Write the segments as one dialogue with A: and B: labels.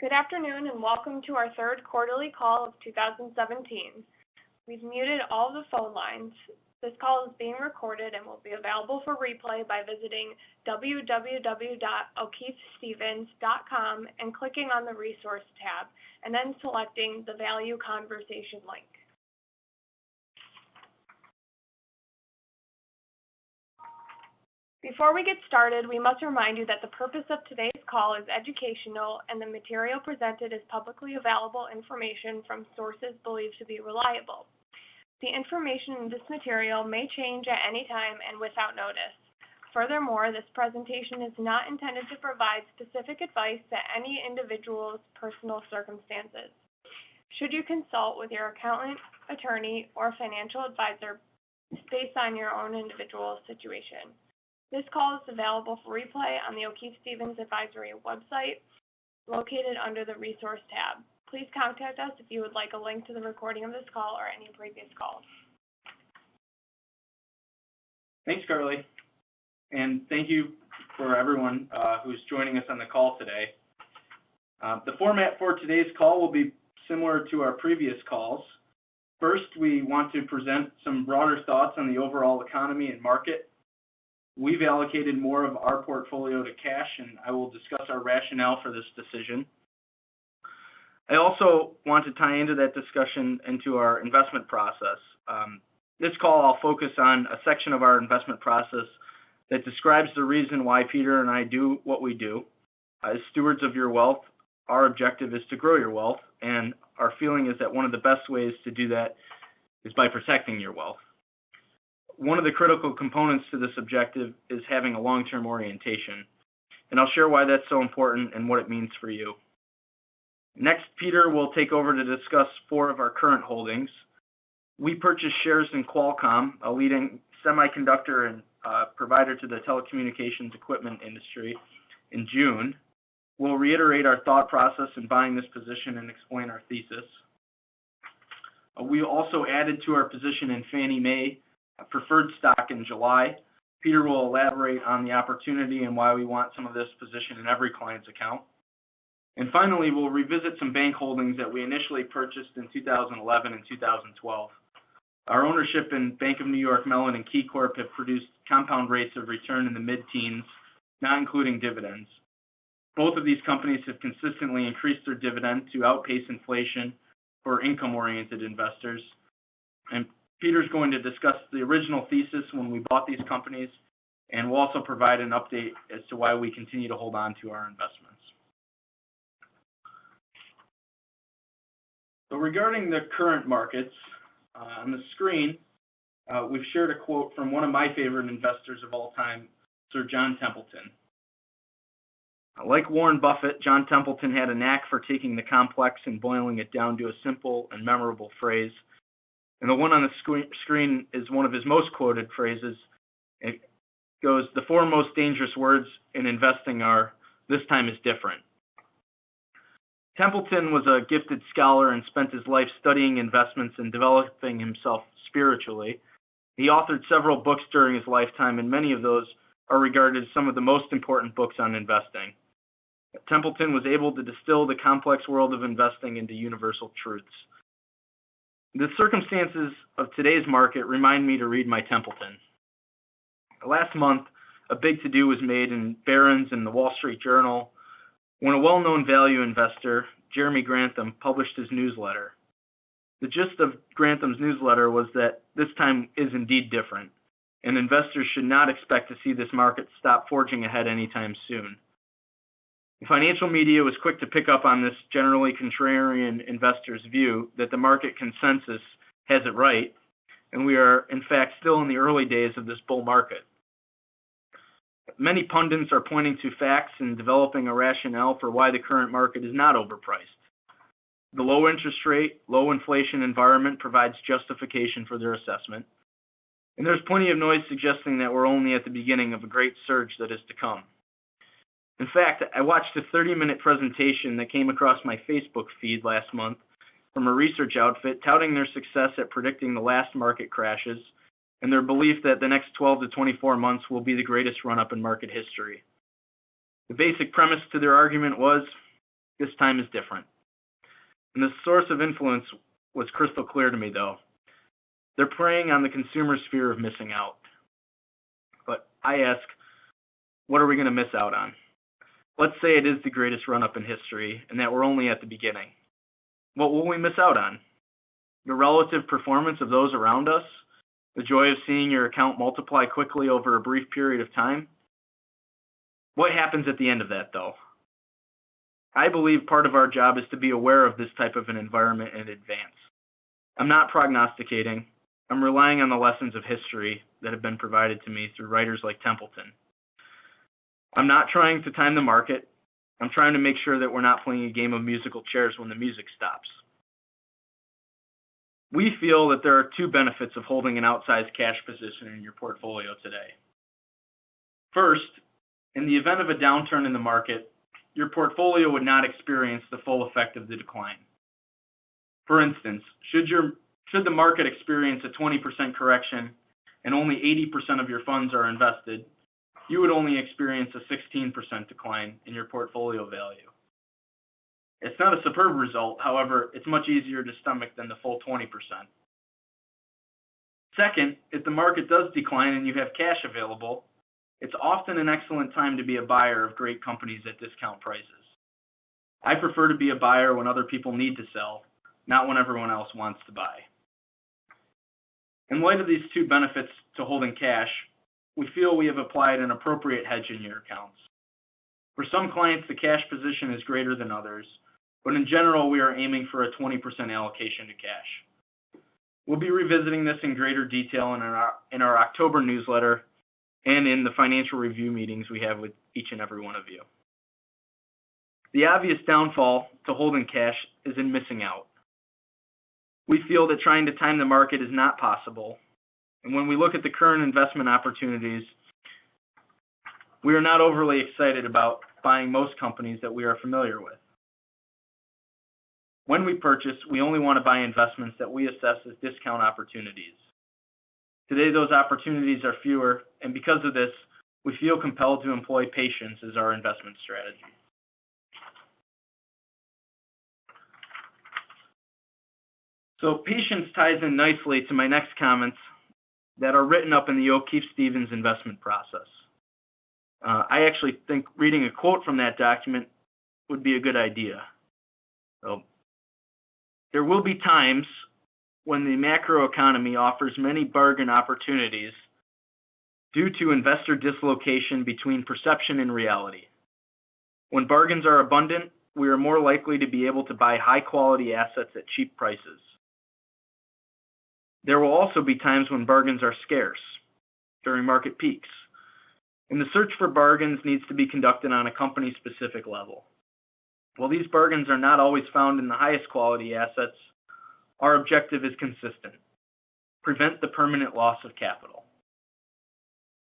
A: Good afternoon and welcome to our third quarterly call of 2017. We've muted all the phone lines. This call is being recorded and will be available for replay by visiting www.o'keefestevens.com and clicking on the Resource tab, and then selecting the Value Conversation link. Before we get started, we must remind you that the purpose of today's call is educational and the material presented is publicly available information from sources believed to be reliable. The information in this material may change at any time and without notice. Furthermore, this presentation is not intended to provide specific advice to any individual's personal circumstances. Should you consult with your accountant, attorney, or financial advisor based on your own individual situation. This call is available for replay on the O'Keefe Stevens Advisory website, located under the Resource tab. Please contact us if you would like a link to the recording of this call or any previous calls.
B: Thanks, Carly. And thank you for everyone who's joining us on the call today. The format for today's call will be similar to our previous calls. First, we want to present some broader thoughts on the overall economy and market. We've allocated more of our portfolio to cash, and I will discuss our rationale for this decision. I also want to tie into that discussion into our investment process. This call, I'll focus on a section of our investment process that describes the reason why Peter and I do what we do. As stewards of your wealth, our objective is to grow your wealth, and our feeling is that one of the best ways to do that is by protecting your wealth. One of the critical components to this objective is having a long-term orientation, and I'll share why that's so important and what it means for you. Next, Peter will take over to discuss 4 of our current holdings. We purchased shares in Qualcomm, a leading semiconductor and provider to the telecommunications equipment industry, in June. We'll reiterate our thought process in buying this position and explain our thesis. We also added to our position in Fannie Mae preferred stock in July. Peter will elaborate on the opportunity and why we want some of this position in every client's account. And finally, we'll revisit some bank holdings that we initially purchased in 2011 and 2012. Our ownership in Bank of New York Mellon and KeyCorp have produced compound rates of return in the mid-teens, not including dividends. Both of these companies have consistently increased their dividend to outpace inflation for income-oriented investors. And Peter's going to discuss the original thesis when we bought these companies, and we'll also provide an update as to why we continue to hold on to our investments. So regarding the current markets, on the screen, we've shared a quote from one of my favorite investors of all time, Sir John Templeton. Like Warren Buffett, John Templeton had a knack for taking the complex and boiling it down to a simple and memorable phrase. And the one on the screen is one of his most quoted phrases. It goes, "The 4 most dangerous words in investing are, 'This time is different.'" Templeton was a gifted scholar and spent his life studying investments and developing himself spiritually. He authored several books during his lifetime, and many of those are regarded as some of the most important books on investing. Templeton was able to distill the complex world of investing into universal truths. The circumstances of today's market remind me to read my Templeton. Last month, a big to-do was made in Barron's and the Wall Street Journal when a well-known value investor, Jeremy Grantham, published his newsletter. The gist of Grantham's newsletter was that this time is indeed different, and investors should not expect to see this market stop forging ahead anytime soon. The financial media was quick to pick up on this generally contrarian investor's view that the market consensus has it right, and we are, in fact, still in the early days of this bull market. Many pundits are pointing to facts and developing a rationale for why the current market is not overpriced. The low interest rate, low inflation environment provides justification for their assessment, and there's plenty of noise suggesting that we're only at the beginning of a great surge that is to come. In fact, I watched a 30-minute presentation that came across my Facebook feed last month from a research outfit touting their success at predicting the last market crashes and their belief that the next 12 to 24 months will be the greatest run-up in market history. The basic premise to their argument was, This time is different. And the source of influence was crystal clear to me, though. They're preying on the consumer's fear of missing out. But I ask, what are we going to miss out on? Let's say it is the greatest run-up in history and that we're only at the beginning. What will we miss out on? The relative performance of those around us? The joy of seeing your account multiply quickly over a brief period of time? What happens at the end of that, though? I believe part of our job is to be aware of this type of an environment in advance. I'm not prognosticating. I'm relying on the lessons of history that have been provided to me through writers like Templeton. I'm not trying to time the market. I'm trying to make sure that we're not playing a game of musical chairs when the music stops. We feel that there are two benefits of holding an outsized cash position in your portfolio today. First, in the event of a downturn in the market, your portfolio would not experience the full effect of the decline. For instance, should the market experience a 20% correction and only 80% of your funds are invested, you would only experience a 16% decline in your portfolio value. It's not a superb result, however, it's much easier to stomach than the full 20%. Second, if the market does decline and you have cash available, it's often an excellent time to be a buyer of great companies at discount prices. I prefer to be a buyer when other people need to sell, not when everyone else wants to buy. In light of these two benefits to holding cash, we feel we have applied an appropriate hedge in your accounts. For some clients, the cash position is greater than others, but in general, we are aiming for a 20% allocation to cash. We'll be revisiting this in greater detail in our October newsletter and in the financial review meetings we have with each and every one of you. The obvious downfall to holding cash is in missing out. We feel that trying to time the market is not possible, and when we look at the current investment opportunities, we are not overly excited about buying most companies that we are familiar with. When we purchase, we only want to buy investments that we assess as discount opportunities. Today, those opportunities are fewer, and because of this, we feel compelled to employ patience as our investment strategy. So patience ties in nicely to my next comments that are written up in the O'Keefe-Stevens investment process. I actually think reading a quote from that document would be a good idea. So, there will be times when the macroeconomy offers many bargain opportunities due to investor dislocation between perception and reality. When bargains are abundant, we are more likely to be able to buy high-quality assets at cheap prices. There will also be times when bargains are scarce, during market peaks, and the search for bargains needs to be conducted on a company-specific level. While these bargains are not always found in the highest quality assets, our objective is consistent: prevent the permanent loss of capital.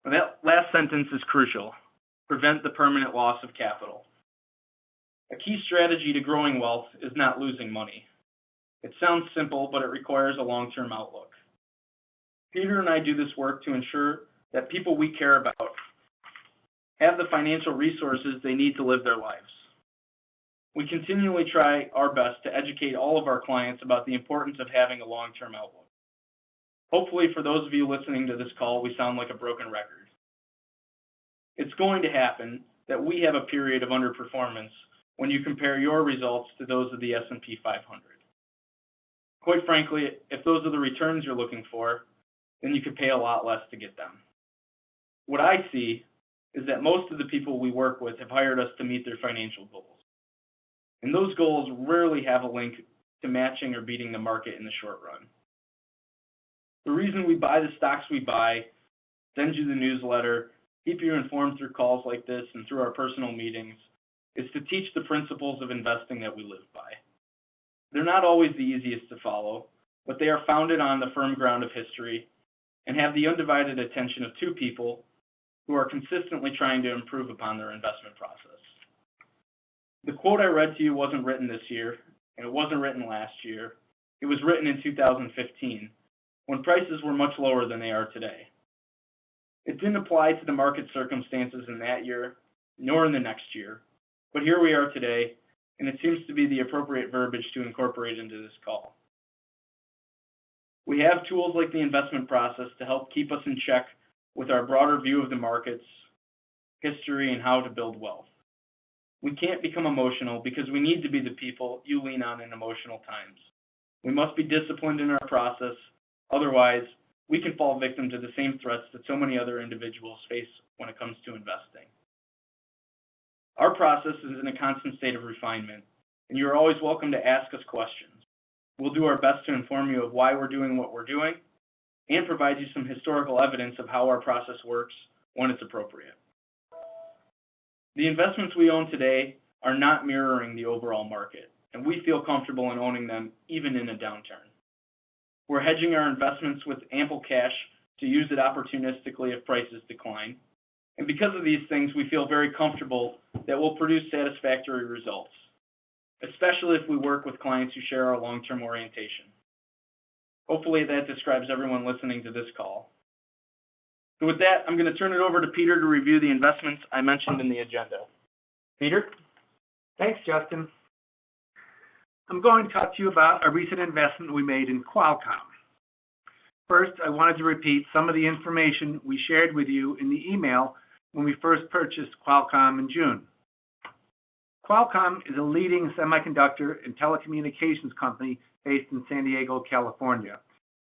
B: And that last sentence is crucial: prevent the permanent loss of capital. A key strategy to growing wealth is not losing money. It sounds simple, but it requires a long-term outlook. Peter and I do this work to ensure that people we care about have the financial resources they need to live their lives. We continually try our best to educate all of our clients about the importance of having a long-term outlook. Hopefully, for those of you listening to this call, we sound like a broken record. It's going to happen that we have a period of underperformance when you compare your results to those of the S&P 500. Quite frankly, if those are the returns you're looking for, then you could pay a lot less to get them. What I see is that most of the people we work with have hired us to meet their financial goals. And those goals rarely have a link to matching or beating the market in the short run. The reason we buy the stocks we buy, send you the newsletter, keep you informed through calls like this and through our personal meetings, is to teach the principles of investing that we live by. They're not always the easiest to follow, but they are founded on the firm ground of history and have the undivided attention of two people who are consistently trying to improve upon their investment process. The quote I read to you wasn't written this year, and it wasn't written last year. It was written in 2015, when prices were much lower than they are today. It didn't apply to the market circumstances in that year, nor in the next year, but here we are today, and it seems to be the appropriate verbiage to incorporate into this call. We have tools like the investment process to help keep us in check with our broader view of the markets, history, and how to build wealth. We can't become emotional because we need to be the people you lean on in emotional times. We must be disciplined in our process, otherwise we can fall victim to the same threats that so many other individuals face when it comes to investing. Our process is in a constant state of refinement, and you are always welcome to ask us questions. We'll do our best to inform you of why we're doing what we're doing and provide you some historical evidence of how our process works when it's appropriate. The investments we own today are not mirroring the overall market, and we feel comfortable in owning them even in a downturn. We're hedging our investments with ample cash to use it opportunistically if prices decline, and because of these things, we feel very comfortable that we'll produce satisfactory results, especially if we work with clients who share our long-term orientation. Hopefully that describes everyone listening to this call. So with that, I'm going to turn it over to Peter to review the investments I mentioned in the agenda. Peter?
C: Thanks, Justin. I'm going to talk to you about a recent investment we made in Qualcomm. First, I wanted to repeat some of the information we shared with you in the email when we first purchased Qualcomm in June. Qualcomm is a leading semiconductor and telecommunications company based in San Diego, California,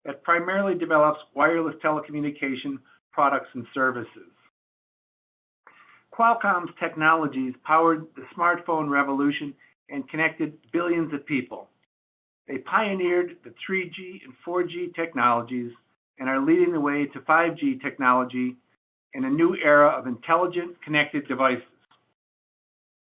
C: that primarily develops wireless telecommunication products and services. Qualcomm's technologies powered the smartphone revolution and connected billions of people. They pioneered the 3G and 4G technologies and are leading the way to 5G technology and a new era of intelligent connected devices.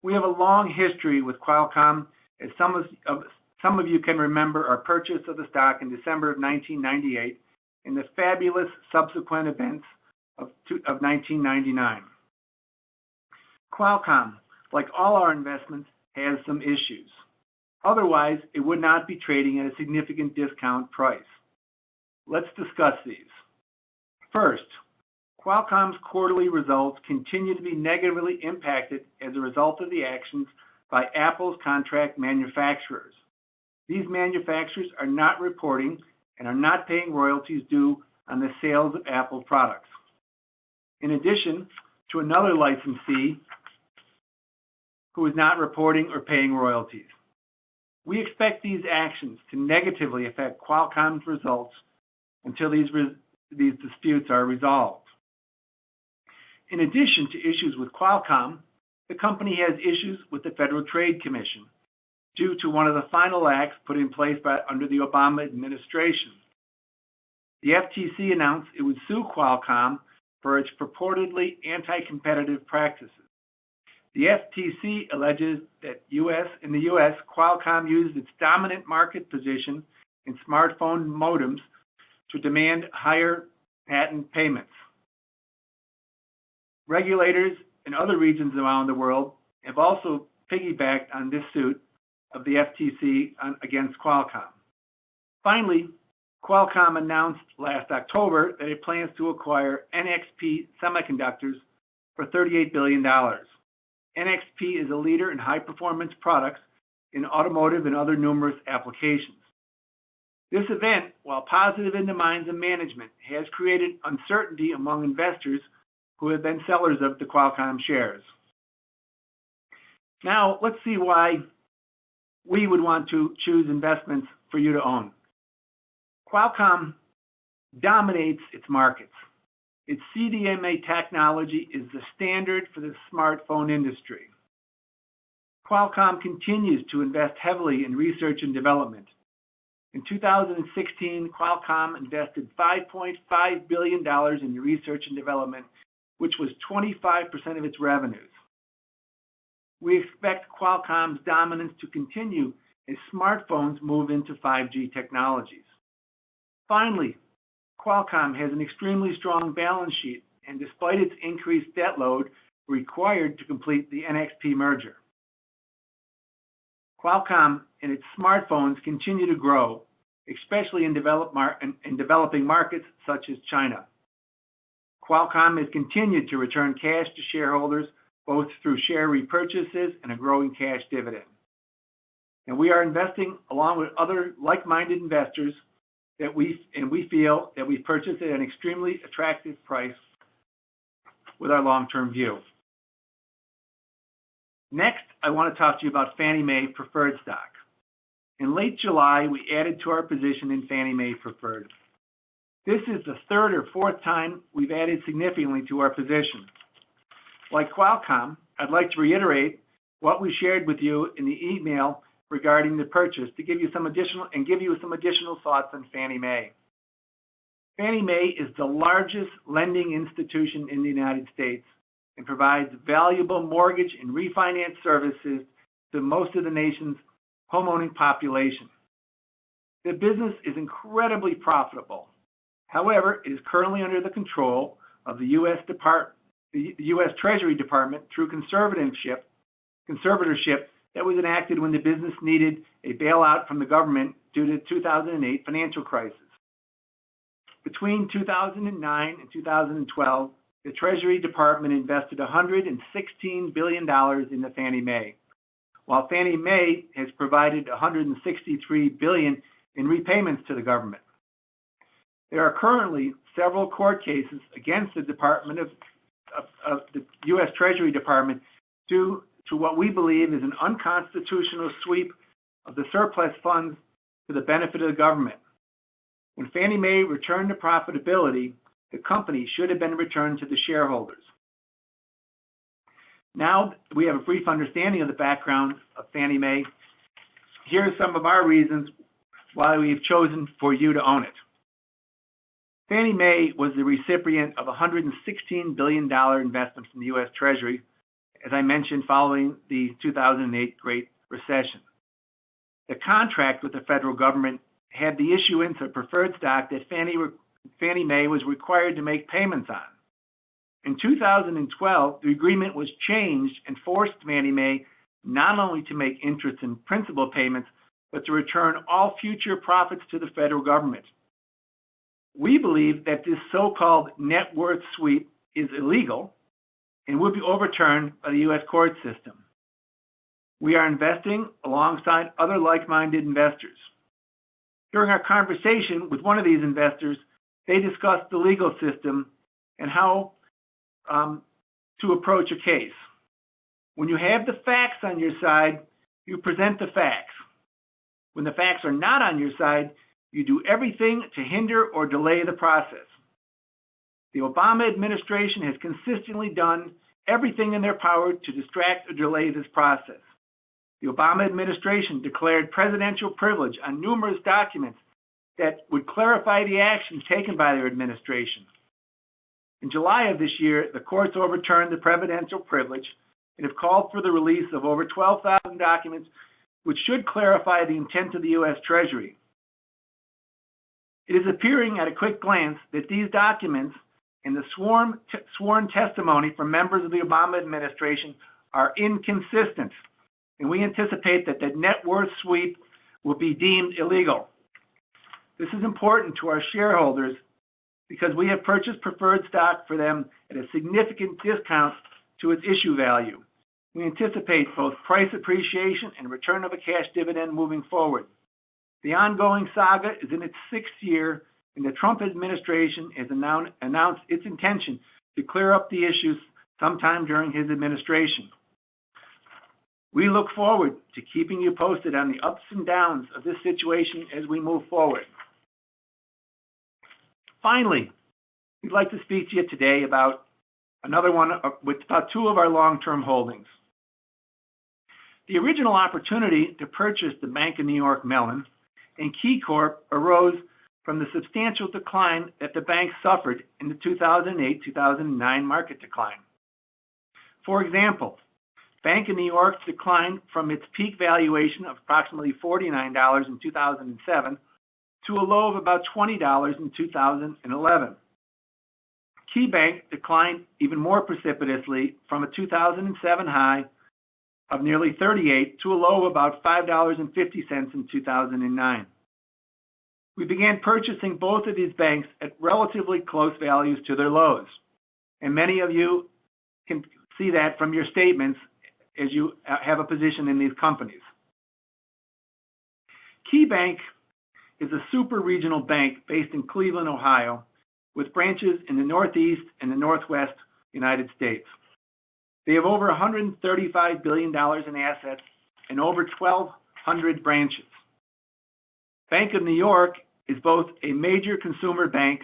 C: We have a long history with Qualcomm, as some of you can remember our purchase of the stock in December of 1998 and the fabulous subsequent events of 1999. Qualcomm, like all our investments, has some issues. Otherwise, it would not be trading at a significant discount price. Let's discuss these. First, Qualcomm's quarterly results continue to be negatively impacted as a result of the actions by Apple's contract manufacturers. These manufacturers are not reporting and are not paying royalties due on the sales of Apple products. In addition to another licensee who is not reporting or paying royalties. We expect these actions to negatively affect Qualcomm's results until these disputes are resolved. In addition to issues with Qualcomm, the company has issues with the Federal Trade Commission due to one of the final acts put in place under the Obama administration. The FTC announced it would sue Qualcomm for its purportedly anti-competitive practices. The FTC alleges that in the U.S., Qualcomm used its dominant market position in smartphone modems to demand higher patent payments. Regulators in other regions around the world have also piggybacked on this suit of the FTC against Qualcomm. Finally, Qualcomm announced last October that it plans to acquire NXP Semiconductors for $38 billion. NXP is a leader in high-performance products in automotive and other numerous applications. This event, while positive in the minds of management, has created uncertainty among investors who have been sellers of the Qualcomm shares. Now, let's see why we would want to choose investments for you to own. Qualcomm dominates its markets. Its CDMA technology is the standard for the smartphone industry. Qualcomm continues to invest heavily in research and development. In 2016, Qualcomm invested $5.5 billion in research and development, which was 25% of its revenues. We expect Qualcomm's dominance to continue as smartphones move into 5G technologies. Finally, Qualcomm has an extremely strong balance sheet, and despite its increased debt load required to complete the NXP merger. Qualcomm and its smartphones continue to grow, especially in developing markets such as China. Qualcomm has continued to return cash to shareholders both through share repurchases and a growing cash dividend. and we are investing along with other like-minded investors that we feel that we've purchased at an extremely attractive price with our long-term view. Next, I want to talk to you about Fannie Mae preferred stock. In late July, we added to our position in Fannie Mae preferred. This is the third or fourth time we've added significantly to our position. Like Qualcomm, I'd like to reiterate what we shared with you in the email regarding the purchase to give you some additional thoughts on Fannie Mae. Fannie Mae is the largest lending institution in the United States and provides valuable mortgage and refinance services to most of the nation's homeowning population. The business is incredibly profitable. However, it is currently under the control of the U.S. Treasury Department through conservatorship that was enacted when the business needed a bailout from the government due to the 2008 financial crisis. Between 2009 and 2012, the Treasury Department invested $116 billion into Fannie Mae, while Fannie Mae has provided $163 billion in repayments to the government. There are currently several court cases against the the U.S. Treasury Department due to what we believe is an unconstitutional sweep of the surplus funds to the benefit of the government. When Fannie Mae returned to profitability, the company should have been returned to the shareholders. Now we have a brief understanding of the background of Fannie Mae. Here are some of our reasons why we've chosen for you to own it. Fannie Mae was the recipient of a $116 billion investment from the U.S. Treasury, as I mentioned, following the 2008 Great Recession. The contract with the federal government had the issuance of preferred stock that Fannie Mae was required to make payments on. In 2012, the agreement was changed and forced Fannie Mae not only to make interest and principal payments, but to return all future profits to the federal government. We believe that this so-called net worth sweep is illegal and will be overturned by the U.S. court system. We are investing alongside other like-minded investors. During our conversation with one of these investors, they discussed the legal system and how to approach a case. When you have the facts on your side, you present the facts. When the facts are not on your side, you do everything to hinder or delay the process. The Obama administration has consistently done everything in their power to distract or delay this process. The Obama administration declared presidential privilege on numerous documents that would clarify the actions taken by their administration. In July of this year, the courts overturned the presidential privilege and have called for the release of over 12,000 documents which should clarify the intent of the U.S. Treasury. It is appearing at a quick glance that these documents and the sworn testimony from members of the Obama administration are inconsistent, and we anticipate that the net worth sweep will be deemed illegal. This is important to our shareholders because we have purchased preferred stock for them at a significant discount to its issue value. We anticipate both price appreciation and return of a cash dividend moving forward. The ongoing saga is in its sixth year, and the Trump administration has announced its intention to clear up the issues sometime during his administration. We look forward to keeping you posted on the ups and downs of this situation as we move forward. Finally, we'd like to speak to you today about two of our long-term holdings. The original opportunity to purchase the Bank of New York Mellon and KeyCorp arose from the substantial decline that the bank suffered in the 2008-2009 market decline. For example, Bank of New York declined from its peak valuation of approximately $49 in 2007 to a low of about $20 in 2011. KeyBank declined even more precipitously from a 2007 high of nearly $38 to a low of about $5.50 in 2009. We began purchasing both of these banks at relatively close values to their lows, and many of you can see that from your statements as you have a position in these companies. KeyBank is a super regional bank based in Cleveland, Ohio, with branches in the Northeast and the Northwest United States. They have over $135 billion in assets and over 1,200 branches. Bank of New York is both a major consumer bank,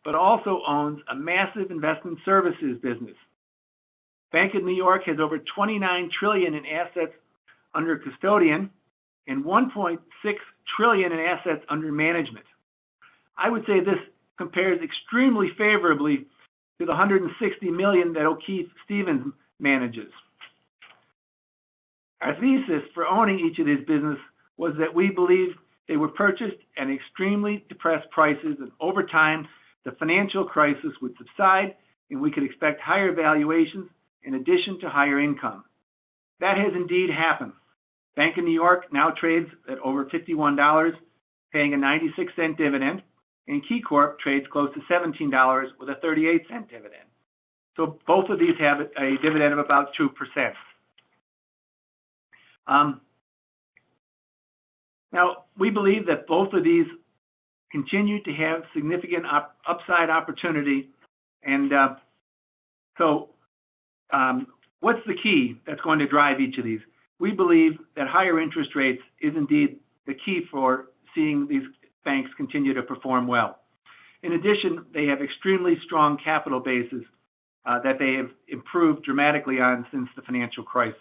C: but also owns a massive investment services business. Bank of New York has over $29 trillion in assets under custodian and $1.6 trillion in assets under management. I would say this compares extremely favorably to the $160 million that O'Keefe Stevens manages. Our thesis for owning each of these businesses was that we believe they were purchased at extremely depressed prices, and over time, the financial crisis would subside and we could expect higher valuations in addition to higher income. That has indeed happened. Bank of New York now trades at over $51, paying a 96-cent dividend, and KeyCorp trades close to $17 with a 38-cent dividend. So both of these have a dividend of about 2%. Now, we believe that both of these continue to have significant upside opportunity, and what's the key that's going to drive each of these? We believe that higher interest rates is indeed the key for seeing these banks continue to perform well. In addition, they have extremely strong capital bases that they have improved dramatically on since the financial crisis.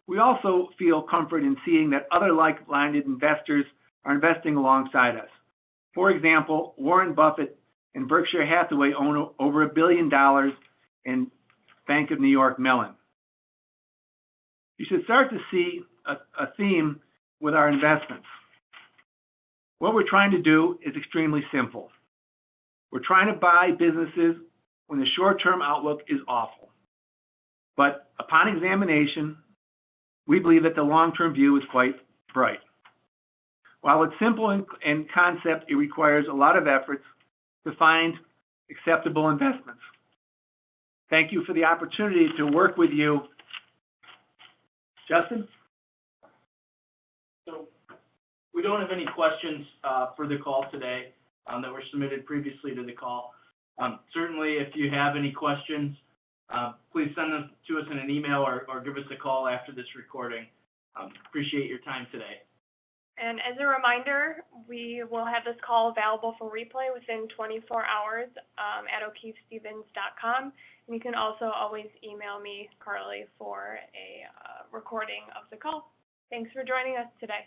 C: We also feel comfort in seeing that other like-minded investors are investing alongside us. For example, Warren Buffett and Berkshire Hathaway own over $1 billion in Bank of New York Mellon. You should start to see a theme with our investments. What we're trying to do is extremely simple. We're trying to buy businesses when the short-term outlook is awful. But upon examination, we believe that the long-term view is quite bright. While it's simple in concept, it requires a lot of efforts to find acceptable investments. Thank you for the opportunity to work with you. Justin?
B: So we don't have any questions for the call today that were submitted previously to the call. Certainly, if you have any questions, please send them to us in an email or give us a call after this recording. Appreciate your time today.
A: And as a reminder, we will have this call available for replay within 24 hours at o'keefestevens.com. And you can also always email me, Carly, for a recording of the call. Thanks for joining us today.